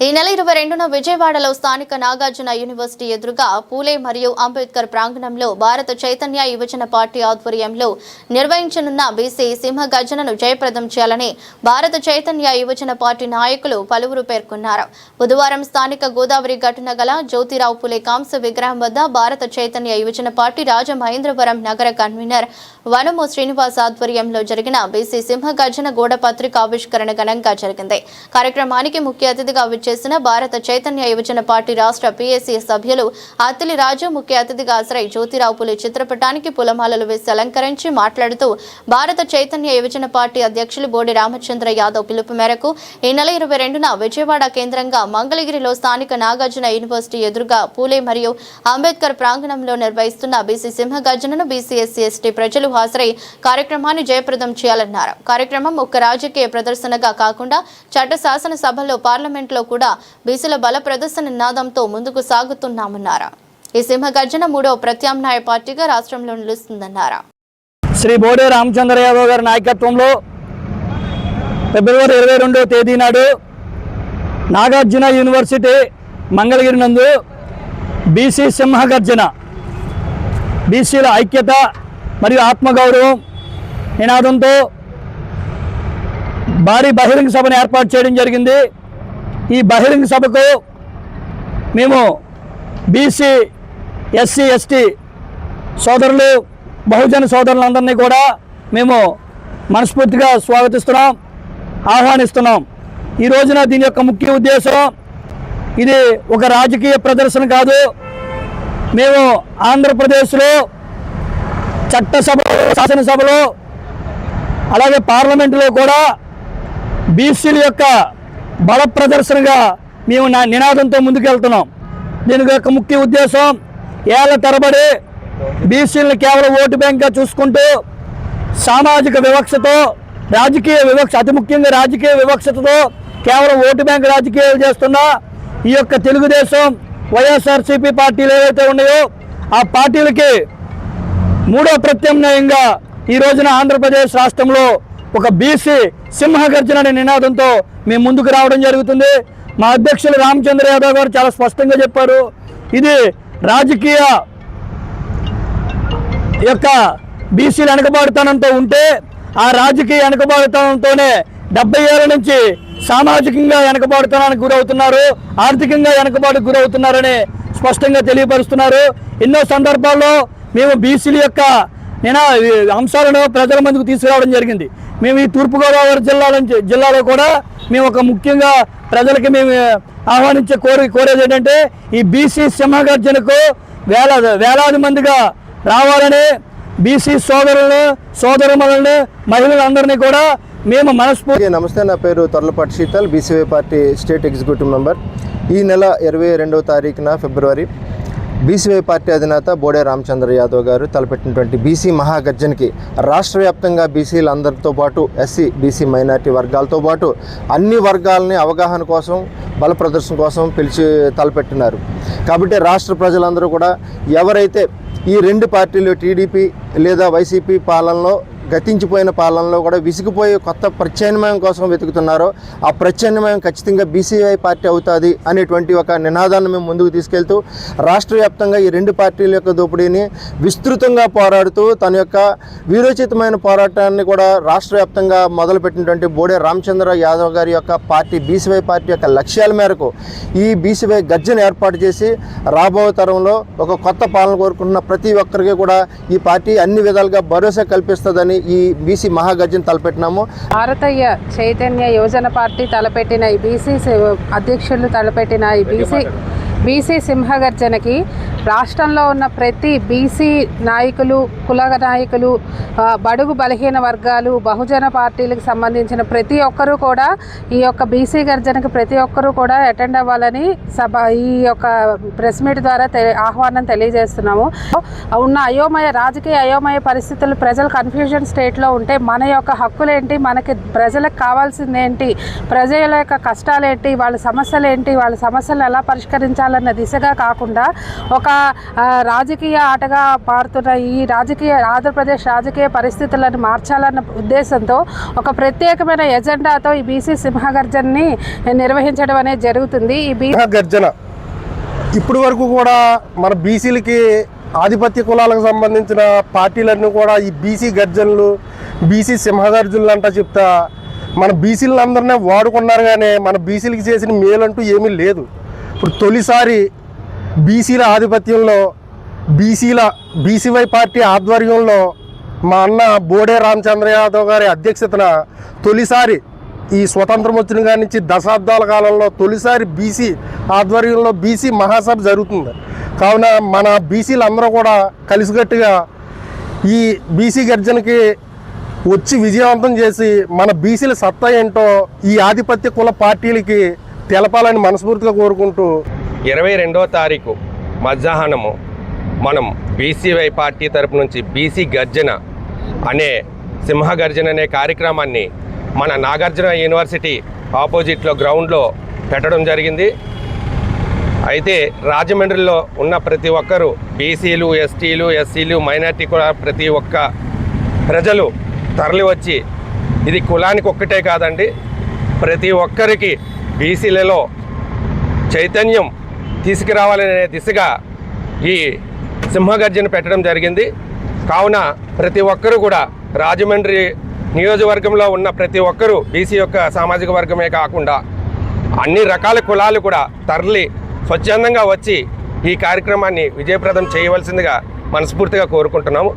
ఈ నెల 22న విజయవాడలో స్థానిక నాగార్జున యూనివర్సిటీ ఎదురుగా పూలే మరియు అంబేద్కర్ ప్రాంగణంలో భారత చైతన్య యువజన పార్టీ ఆధ్వర్యంలో నిర్వహించనున్న బీసీ సింహగర్జనను జయప్రదం చేయాలని భారత చైతన్య యువజన పార్టీ నాయకులు పలువురు పేర్కొన్నారు. బుధవారం స్థానిక గోదావరి ఘటన గల జ్యోతిరావు పూలే కాంస్య విగ్రహం వద్ద భారత చైతన్య యువజన పార్టీ రాజమహేంద్రవరం నగర కన్వీనర్ వనము శ్రీనివాస్ ఆధ్వర్యంలో జరిగిన బీసీ సింహగర్జన గోడ పత్రిక ఆవిష్కరణ ఘనంగా జరిగింది. కార్యక్రమానికి ముఖ్య అతిథిగా చేసిన భారత చైతన్య యువజన పార్టీ రాష్ట్ర పీఏసీ సభ్యులు అత్తిలి రాజు ముఖ్య అతిథిగా హాజరై జ్యోతిరావు పూలే చిత్రపటానికి పూలమాలలు వేసి అలంకరించి మాట్లాడుతూ భారత చైతన్య యువజన పార్టీ అధ్యక్షులు బోడి రామచంద్ర యాదవ్ పిలుపు మేరకు ఈ నెల 22న విజయవాడ కేంద్రంగా మంగళగిరిలో స్థానిక నాగార్జున యూనివర్సిటీ ఎదురుగా పూలే మరియు అంబేద్కర్ ప్రాంగణంలో నిర్వహిస్తున్న బీసీ సింహగర్జనను బీసీ ఎస్సీ ఎస్టీ ప్రజలు హాజరై కార్యక్రమాన్ని జయప్రదం చేయాలన్నారు. కార్యక్రమం ఒక్క రాజకీయ ప్రదర్శనగా కాకుండా చట్ట శాసన సభలో పార్లమెంట్లో కూడా బీసీల బల ప్రదర్శన నినాదంతో ముందుకు సాగుతున్నామన్నారు. ఈ సింహగర్జన 3వ ప్రత్యామ్నాయ పార్టీగా రాష్ట్రంలో నిలుస్తుందన్నారు. శ్రీ బోడే రామచంద్ర యాదవ్ గారి నాయకత్వంలో ఫిబ్రవరి 22వ తేదీ నాడు నాగార్జున యూనివర్సిటీ మంగళగిరి నందు బీసీ సింహగర్జన, బీసీల ఐక్యత మరియు ఆత్మగౌరవం నినాదంతో భారీ బహిరంగ సభను ఏర్పాటు చేయడం జరిగింది. ఈ బహిరంగ సభకు మేము బీసీ ఎస్సీ ఎస్టీ సోదరులు బహుజన సోదరులందరినీ కూడా మేము మనస్ఫూర్తిగా స్వాగతిస్తున్నాం, ఆహ్వానిస్తున్నాం. ఈ రోజున దీని యొక్క ముఖ్య ఉద్దేశం ఇది ఒక రాజకీయ ప్రదర్శన కాదు. మేము ఆంధ్రప్రదేశ్లో చట్టసభ శాసనసభలో అలాగే పార్లమెంటులో కూడా బీసీల యొక్క బల ప్రదర్శనగా మేము నినాదంతో ముందుకెళ్తున్నాం. దీని యొక్క ముఖ్య ఉద్దేశం ఏళ్ల తరబడి బీసీలను కేవలం ఓటు బ్యాంక్గా చూసుకుంటూ సామాజిక వివక్షతో రాజకీయ వివక్ష, అతి ముఖ్యంగా రాజకీయ వివక్షతతో కేవలం ఓటు బ్యాంక్ రాజకీయాలు చేస్తున్న ఈ యొక్క తెలుగుదేశం వైఎస్ఆర్సీపీ పార్టీలు ఏవైతే ఉన్నాయో ఆ పార్టీలకి 3వ ప్రత్యామ్నాయంగా ఈ రోజున ఆంధ్రప్రదేశ్ రాష్ట్రంలో ఒక బీసీ సింహగర్జన అనే నినాదంతో మేము ముందుకు రావడం జరుగుతుంది. మా అధ్యక్షులు రామచంద్ర యాదవ్ గారు చాలా స్పష్టంగా చెప్పారు. ఇది రాజకీయ యొక్క బీసీల వెనకబాటుతనంతో ఉంటే ఆ రాజకీయ వెనకబాటుతనంతోనే 70 ఏళ్ల నుంచి సామాజికంగా వెనకబాటుతనానికి గురవుతున్నారు, ఆర్థికంగా వెనకబాటుకు గురవుతున్నారని స్పష్టంగా తెలియపరుస్తున్నారు. ఎన్నో సందర్భాల్లో మేము బీసీల యొక్క అంశాలను ప్రజల ముందుకు తీసుకురావడం జరిగింది. మేము ఈ తూర్పుగోదావరి జిల్లాలో కూడా మేము ఒక ముఖ్యంగా ప్రజలకి మేము ఆహ్వానించే కోరేది ఏంటంటే ఈ బీసీ సింహగర్జనకు వేలాది మందిగా రావాలని బీసీ సోదరులను మహిళలందరినీ కూడా మేము మనస్ఫూర్తి. నమస్తే, నా పేరు Torlapati Sheetal, BCY party state executive member. ఈ నెల 22వ తారీఖున ఫిబ్రవరి బీసీవై పార్టీ అధినేత బోడే రామచంద్ర యాదవ్ గారు తలపెట్టినటువంటి బీసీ మహాగర్జనకి రాష్ట్ర వ్యాప్తంగా బీసీలందరితో పాటు ఎస్సీ బీసీ మైనార్టీ వర్గాలతో పాటు అన్ని వర్గాలని అవగాహన కోసం, బల ప్రదర్శన కోసం తలపెట్టినారు. కాబట్టి రాష్ట్ర ప్రజలందరూ కూడా ఎవరైతే ఈ 2 పార్టీలు టీడీపీ లేదా వైసీపీ పాలనలో గతించిపోయిన పాలనలో కూడా విసిగిపోయి కొత్త ప్రత్యామ్నాయం కోసం వెతుకుతున్నారో ఆ ప్రత్యామ్నాయం ఖచ్చితంగా బీసీవై పార్టీ అవుతుంది అనేటువంటి ఒక నినాదాన్ని మేము ముందుకు తీసుకెళ్తూ రాష్ట్ర వ్యాప్తంగా ఈ 2 పార్టీల యొక్క దోపిడీని విస్తృతంగా పోరాడుతూ తన యొక్క వీరోచితమైన పోరాటాన్ని కూడా రాష్ట్ర వ్యాప్తంగా మొదలుపెట్టినటువంటి బోడే రామచంద్ర యాదవ్ గారి యొక్క పార్టీ బీసీవై పార్టీ యొక్క లక్ష్యాల మేరకు ఈ బీసీవై గర్జన ఏర్పాటు చేసి రాబో తరంలో ఒక కొత్త పాలన కోరుకుంటున్న ప్రతి ఒక్కరికి కూడా ఈ పార్టీ అన్ని విధాలుగా భరోసా కల్పిస్తుందని ఈ బీసీ మహాగర్జన తలపెట్టినాము. భారతీయ చైతన్య యువజన పార్టీ తలపెట్టిన ఈ బీసీ అధ్యక్షులు తలపెట్టిన ఈ బీసీ సింహగర్జనకి రాష్ట్రంలో ఉన్న ప్రతి బీసీ నాయకులు, కుల నాయకులు, బడుగు బలహీన వర్గాలు, బహుజన పార్టీలకు సంబంధించిన ప్రతి ఒక్కరూ కూడా ఈ యొక్క బీసీ గర్జనకి ప్రతి ఒక్కరూ కూడా అటెండ్ అవ్వాలని ఈ యొక్క ప్రెస్ మీట్ ద్వారా ఆహ్వానం తెలియజేస్తున్నాము. ఉన్న రాజకీయ అయోమయ పరిస్థితులు, ప్రజలు కన్ఫ్యూజన్ స్టేట్లో ఉంటే మన యొక్క హక్కులేంటి, మనకి ప్రజలకు కావాల్సింది ఏంటి, ప్రజల యొక్క కష్టాలేంటి, వాళ్ళ సమస్యలు ఏంటి, వాళ్ళ సమస్యలను ఎలా పరిష్కరించాలన్న దిశగా కాకుండా ఒక రాజకీయ ఆటగా మారుతున్న ఈ ఆంధ్రప్రదేశ్ రాజకీయ పరిస్థితులను మార్చాలన్న ఉద్దేశంతో ఒక ప్రత్యేకమైన ఎజెండాతో ఈ బీసీ సింహగర్జనని నిర్వహించడం అనేది జరుగుతుంది. ఈ గర్జన ఇప్పటి వరకు కూడా మన బీసీలకి ఆధిపత్య కులాలకు సంబంధించిన పార్టీలన్నీ కూడా ఈ బీసీ గర్జనలు, బీసీ సింహగర్జనలు అంటా చెప్తా మన బీసీలందరినీ వాడుకున్నారు. కానీ మన బీసీలకి చేసిన మేలంటూ ఏమీ లేదు. ఇప్పుడు తొలిసారి బీసీల ఆధిపత్యంలో బీసీవై పార్టీ ఆధ్వర్యంలో మా అన్న బోడే రామచంద్ర యాదవ్ గారి అధ్యక్షతన తొలిసారి ఈ స్వతంత్రం వచ్చిన కాడి నుంచి దశాబ్దాల కాలంలో తొలిసారి బీసీ ఆధ్వర్యంలో బీసీ మహాసభ జరుగుతుంది. కావున మన బీసీలందరూ కూడా కలిసికట్టుగా ఈ బీసీ గర్జనకి వచ్చి విజయవంతం చేసి మన బీసీల సత్తా ఏంటో ఈ ఆధిపత్య కుల పార్టీలకి తెలపాలని మనస్ఫూర్తిగా కోరుకుంటూ 22వ తారీఖు మధ్యాహ్నము మనం బీసీవై పార్టీ తరపు నుంచి బీసీ గర్జన అనే సింహగర్జన అనే కార్యక్రమాన్ని మన నాగార్జున యూనివర్సిటీ ఆపోజిట్లో గ్రౌండ్లో పెట్టడం జరిగింది. అయితే రాజమండ్రిలో ఉన్న ప్రతి ఒక్కరూ బీసీలు, ఎస్టీలు, ఎస్సీలు, మైనార్టీ కూడా ప్రతి ఒక్క ప్రజలు తరలి వచ్చి ఇది కులానికి ఒక్కటే కాదండి, ప్రతి ఒక్కరికి బీసీలలో చైతన్యం తీసుకురావాలనే దిశగా ఈ సింహగర్జన పెట్టడం జరిగింది. కావున ప్రతి ఒక్కరూ కూడా రాజమండ్రి నియోజకవర్గంలో ఉన్న ప్రతి ఒక్కరూ బీసీ యొక్క సామాజిక వర్గమే కాకుండా అన్ని రకాల కులాలు కూడా తరలి స్వచ్ఛందంగా వచ్చి ఈ కార్యక్రమాన్ని విజయప్రదం చేయవలసిందిగా మనస్ఫూర్తిగా కోరుకుంటున్నాము.